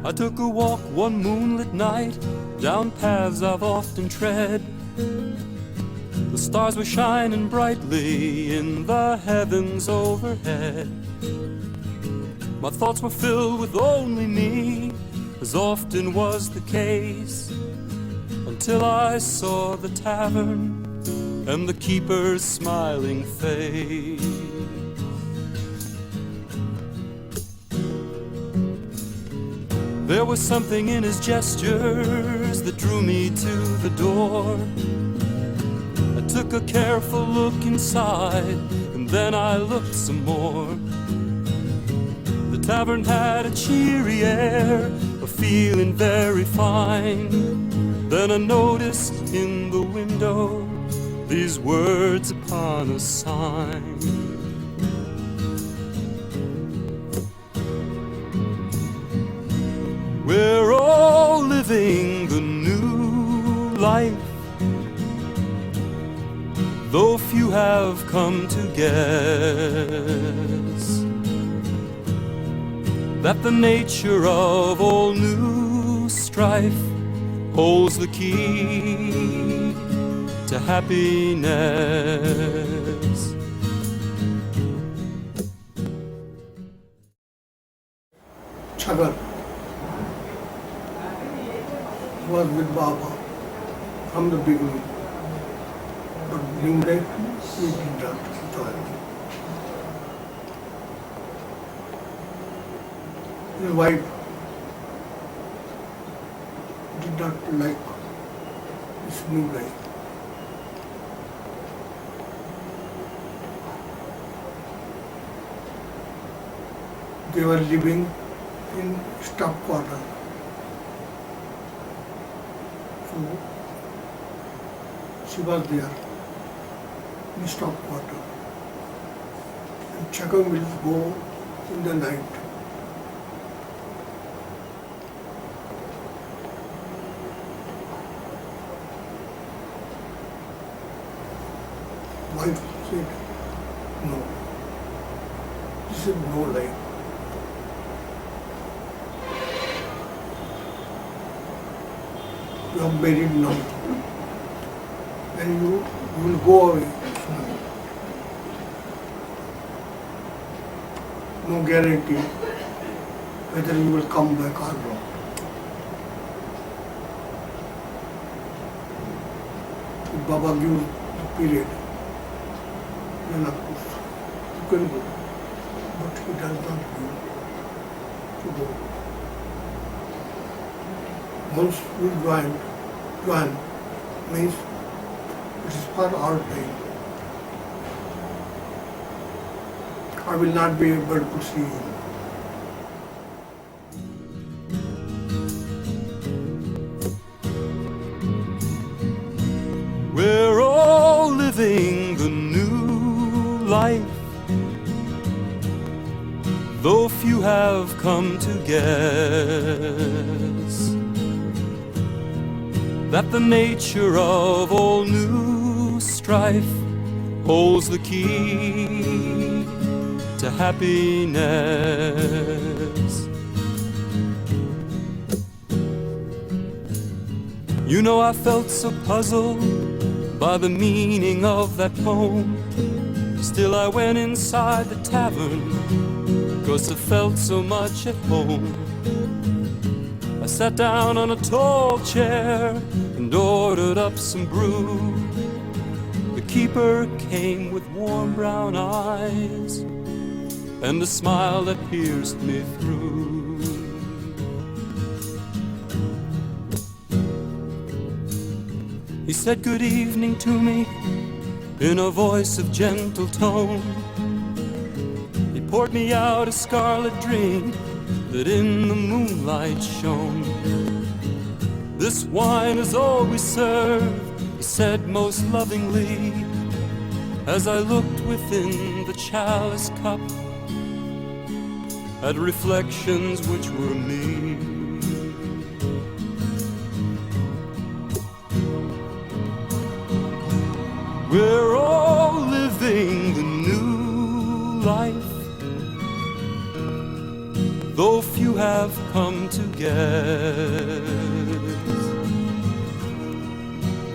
I took a walk one moonlit night down paths I've often tread. The stars were shining brightly in the heavens overhead. My thoughts were filled with only me, as often was the case, until I saw the tavern and the keeper's smiling face. There was something in his gestures that drew me to the door. I took a careful look inside, and then I looked some more. The tavern had a cheery air, a feeling very fine. Then I noticed in the window these words upon a sign. We're all living the new life, though few have come to guess that the nature of all new strife holds the key to happiness. Chagal was with Baba from the beginning, but new day he did not join. His wife did not like this new guy. They were living in staff quarter. So she was there in staff quarter. And Chakam will go in the night. Wife said, no, this is no life. You are married now, and you will go away now. No guarantee whether you will come back or not. If Baba gives the period, then of course you can go, but he does not give to go. Once we join means it is for all time. I will not be able to see him. We're all living the new life, though few have come to guess that the nature of all new strife holds the key to happiness. You know, I felt so puzzled by the meaning of that poem. Still I went inside the tavern, 'cause I felt so much at home. I sat down on a tall chair and ordered up some brew. The keeper came with warm brown eyes and a smile that pierced me through. He said good evening to me in a voice of gentle tone. He poured me out a scarlet drink that in the moonlight shone. This wine is always served, he said most lovingly, as I looked within the chalice cup at reflections which were me. We're all living the new life, though few have come to guess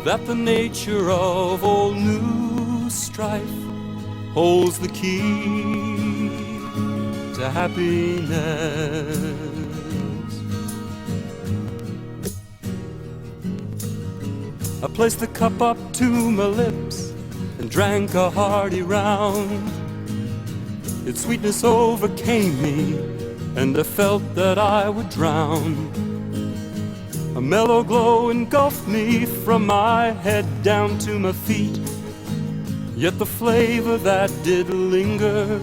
that the nature of all new strife holds the key to happiness. I placed the cup up to my lips and drank a hearty round. Its sweetness overcame me, and I felt that I would drown. A mellow glow engulfed me from my head down to my feet, yet the flavor that did linger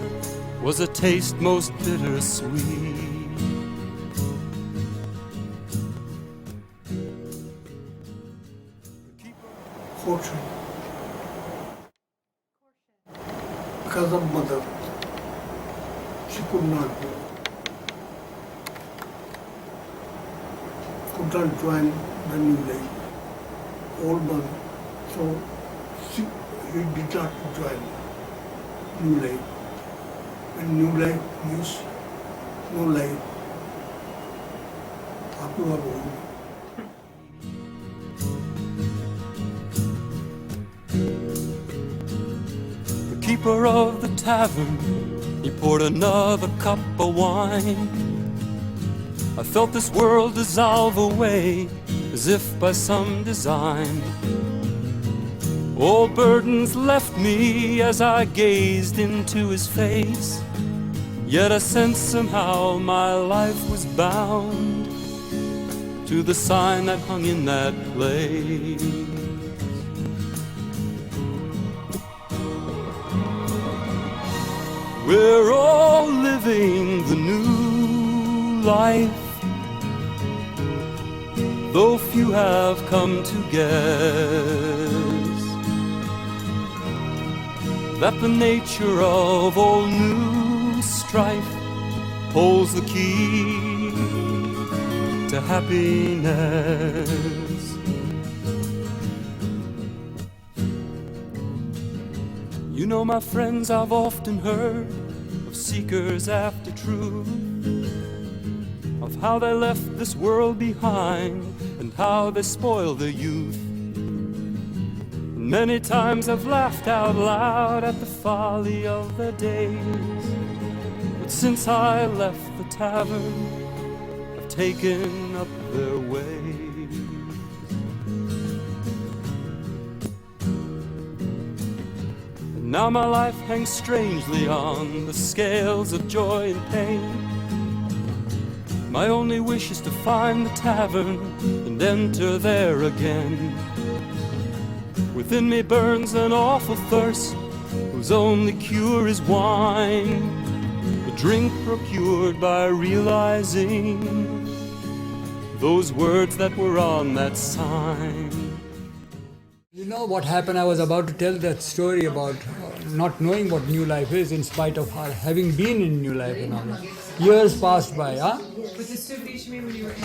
was a taste most bittersweet. Fortune. Because of mother, she could not join the new life. Old man, so he did not join new life. And new life means no life. After our own. The keeper of the tavern, he poured another cup of wine. I felt this world dissolve away as if by some design. All burdens left me as I gazed into his face, yet I sensed somehow my life was bound to the sign that hung in that place. We're all living the new life, though few have come to guess that the nature of all new strife holds the key to happiness. You know, my friends, I've often heard of seekers after truth, of how they left this world behind and how they spoil their youth. And many times I've laughed out loud at the folly of their days, but since I left the tavern, I've taken up their ways. And now my life hangs strangely on the scales of joy and pain. My only wish is to find the tavern and enter there again. Within me burns an awful thirst, whose only cure is wine, a drink procured by realizing those words that were on that sign. You know what happened? I was about to tell that story about not knowing what new life is, in spite of having been in new life and all that. Years passed by, huh?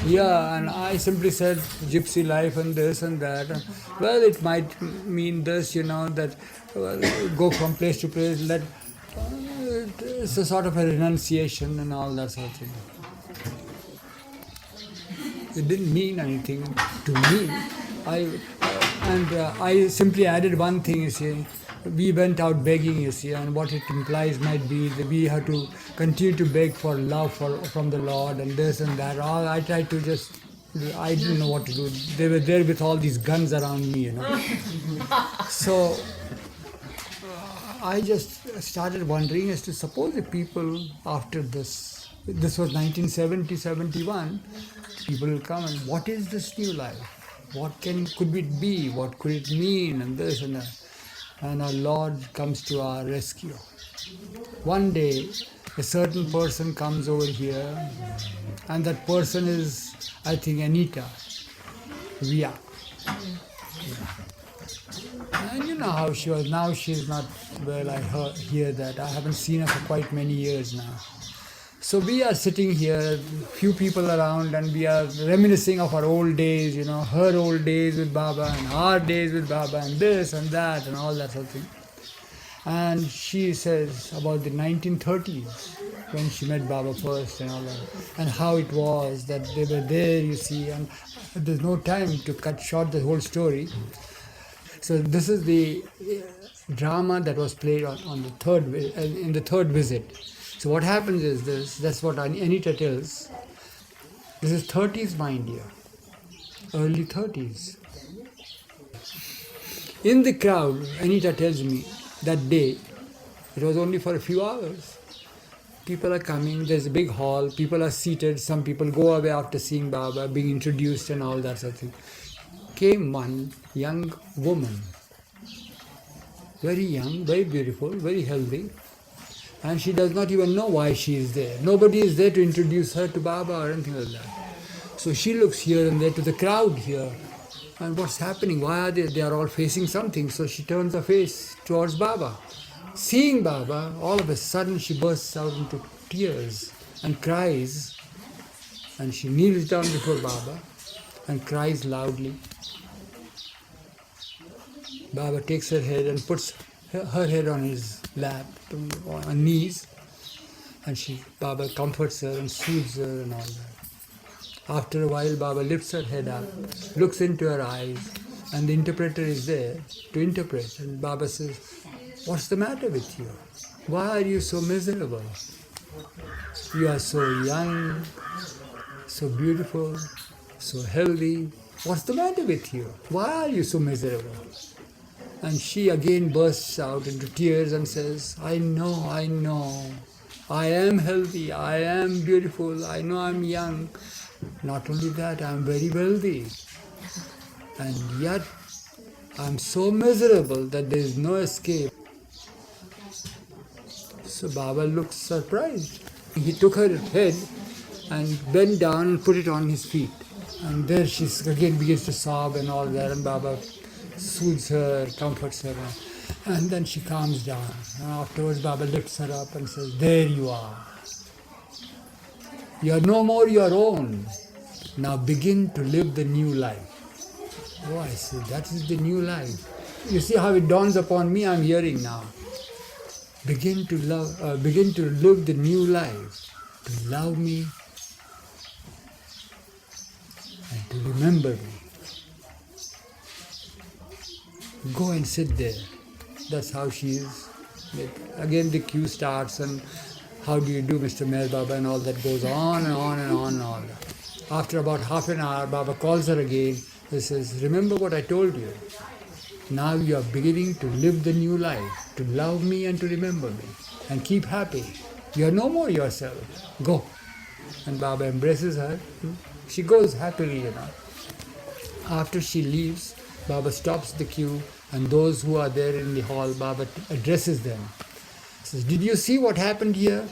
Yeah, and I simply said gypsy life and this and that. Well, it might mean this, you know, that go from place to place, it's a sort of a renunciation and all that sort of thing. It didn't mean anything to me. I simply added one thing, you see. We went out begging, you see, and what it implies might be that we have to continue to beg for love from the Lord and this and that. I tried to I didn't know what to do. They were there with all these guns around me, you know. So I just started wondering as to suppose the people after this was 1970-71, people will come and what is this new life? What could it be? What could it mean? And this and that. And our Lord comes to our rescue. One day, a certain person comes over here, and that person is, I think, Anita. Via. And you know how she was. Now she's not, well, I hear that. I haven't seen her for quite many years now. So we are sitting here, few people around, and we are reminiscing of our old days, you know, her old days with Baba and our days with Baba and this and that and all that sort of thing. And she says about the 1930s. when she met Baba first and all that, and how it was that they were there, you see, and there's no time to cut short the whole story. So this is the drama that was played on the in the third visit. So what happens is this, that's what Anita tells. This is 30s mind here, early 30s. In the crowd, Anita tells me that day, it was only for a few hours. People are coming, there's a big hall, people are seated, some people go away after seeing Baba, being introduced and all that sort of thing. Came one young woman, very young, very beautiful, very healthy, and she does not even know why she is there. Nobody is there to introduce her to Baba or anything like that. So she looks here and there to the crowd here. And what's happening? Why are they? They are all facing something. So she turns her face towards Baba. Seeing Baba, all of a sudden she bursts out into tears and cries. And she kneels down before Baba and cries loudly. Baba takes her head and puts her head on his lap, on her knees. And Baba comforts her and soothes her and all that. After a while, Baba lifts her head up, looks into her eyes, and the interpreter is there to interpret. And Baba says, "What's the matter with you? Why are you so miserable? You are so young, so beautiful, so healthy. What's the matter with you? Why are you so miserable?" And she again bursts out into tears and says, I know. I am healthy, I am beautiful, I know I'm young. Not only that, I'm very wealthy. And yet, I'm so miserable that there is no escape. So Baba looks surprised. He took her head and bent down and put it on his feet. And there she again begins to sob and all that, and Baba soothes her, comforts her, and then she calms down. And afterwards Baba lifts her up and says, "There you are. You are no more your own. Now begin to live the new life." Oh, I say, that is the new life. You see how it dawns upon me, I'm hearing now. Begin to live the new life, to love me and to remember me. Go and sit there. That's how she is. Again the queue starts, and how do you do, Mr. Meher Baba, and all that goes on and on and on and all that. After about half an hour, Baba calls her again. He says, "Remember what I told you. Now you are beginning to live the new life, to love me and to remember me, and keep happy. You are no more yourself. Go." And Baba embraces her. She goes happily, After she leaves, Baba stops the queue, and those who are there in the hall, Baba addresses them. He says, "Did you see what happened here?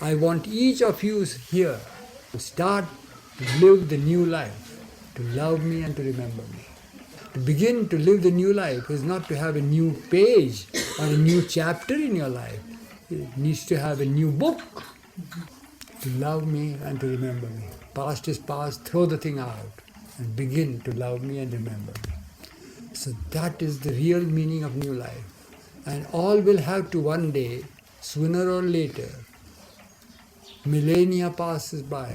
I want each of you here to start to live the new life, to love me and to remember me. To begin to live the new life is not to have a new page or a new chapter in your life. It needs to have a new book. To love me and to remember me. Past is past, throw the thing out and begin to love me and remember me." So that is the real meaning of new life. And all will have to one day, sooner or later, millennia passes by.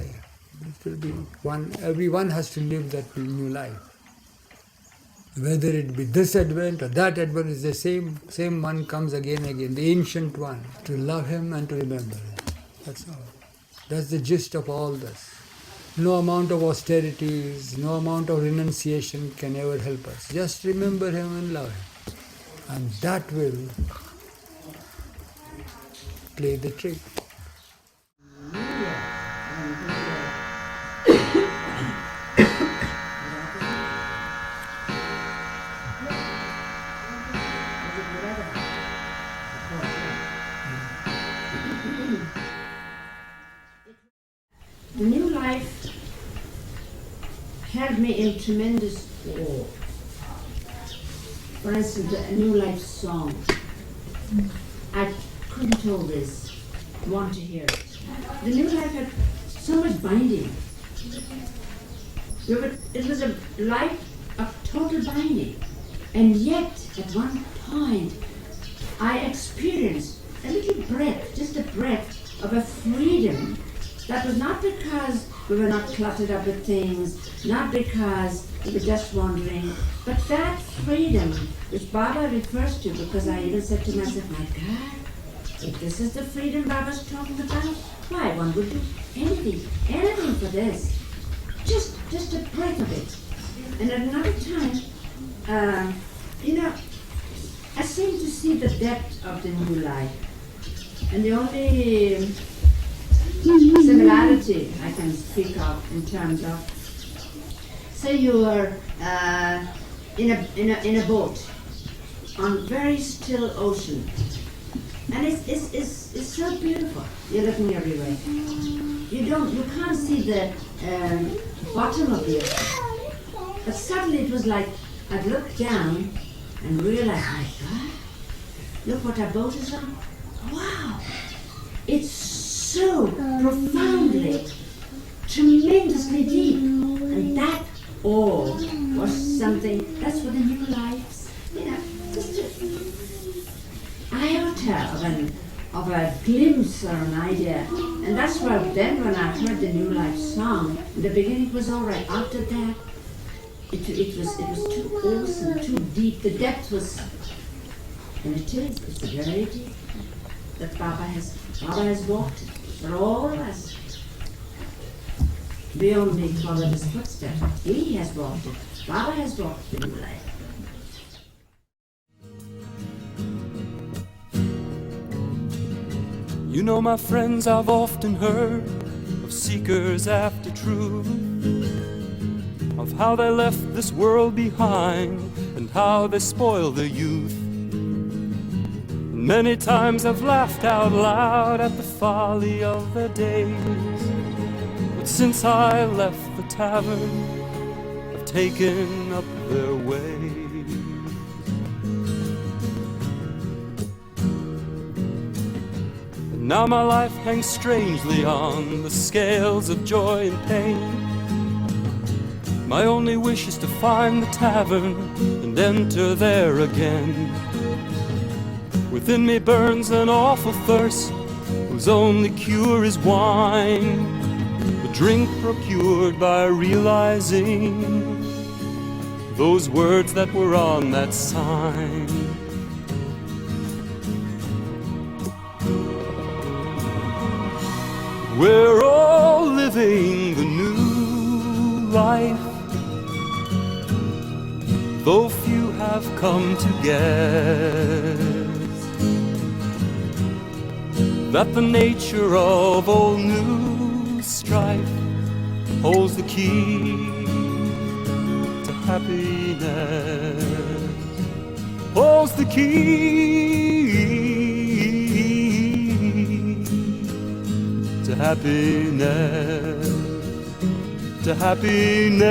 It will be everyone has to live that new life. Whether it be this advent or that advent, is the same one comes again, the ancient one, to love him and to remember him. That's all. That's the gist of all this. No amount of austerities, no amount of renunciation can ever help us. Just remember him and love him. And that will play the trick. The new life held me in tremendous awe. For instance, a new life song. I couldn't always want to hear it. The new life had so much binding. It was a life of total binding. And yet, at one point, I experienced a little breath, just a breath of a freedom that was not because we were not cluttered up with things, not because we were just wandering, but that freedom which Baba refers to, because I even said to myself, my God, if this is the freedom Baba's talking about, why, one would do anything for this. Just a breath of it. And at another time, I seem to see the depth of the new life. And the only similarity I can speak of in terms of, say you are in a boat on very still ocean, and it's so beautiful. You're looking everywhere. You can't see the bottom of the ocean. But suddenly it was like I'd look down and realize, my God, look what our boat is on. Wow, it's so profoundly, tremendously deep, and that awe was something. That's what the new life, just an iota of a glimpse or an idea. And that's why then when I heard the New Life song, in the beginning it was all right. After that, it was too awesome, too deep. The depth was, and it's very deep. That Baba has walked for all of us. We only follow his footsteps. He has walked it. Baba has walked the New Life. You know, my friends, I've often heard of seekers after truth, of how they left this world behind and how they spoil their youth. And many times I've laughed out loud at the folly of their days, but since I left the tavern, I've taken up their ways. Now my life hangs strangely on the scales of joy and pain. My only wish is to find the tavern and enter there again. Within me burns an awful thirst, whose only cure is wine, the drink procured by realizing those words that were on that sign. We're all living the new life, though few have come to guess that the nature of old new strife holds the key to happiness, holds the key to happiness, to happiness.